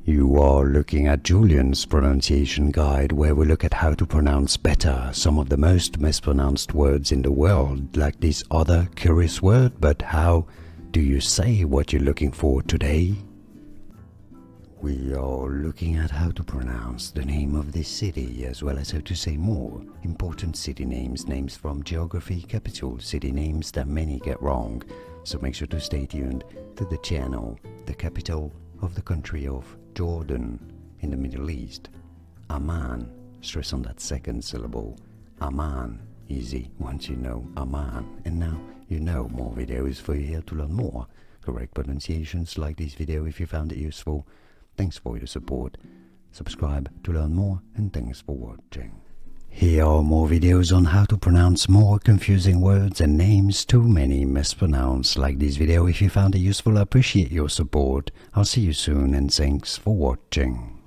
You are looking at Julian's pronunciation guide, where we look at how to pronounce better some of the most mispronounced words in the world, like this other curious word. But how do you say what you're looking for today? We are looking at how to pronounce the name of this city, as well as how to say more important city names, names from geography, capital city names that many get wrong. So make sure to stay tuned to the channel. The capital of the country of Jordan in the Middle East, Amman. Stress on that second syllable. Amman. Easy once you know Amman. And now you know. More videos for you here to learn more correct pronunciations. Like this video if you found it useful. Thanks for your support. Subscribe to learn more, and thanks for watching. Here are more videos on how to pronounce more confusing words and names too many mispronounced. Like this video if you found it useful. I appreciate your support. I'll see you soon, and thanks for watching.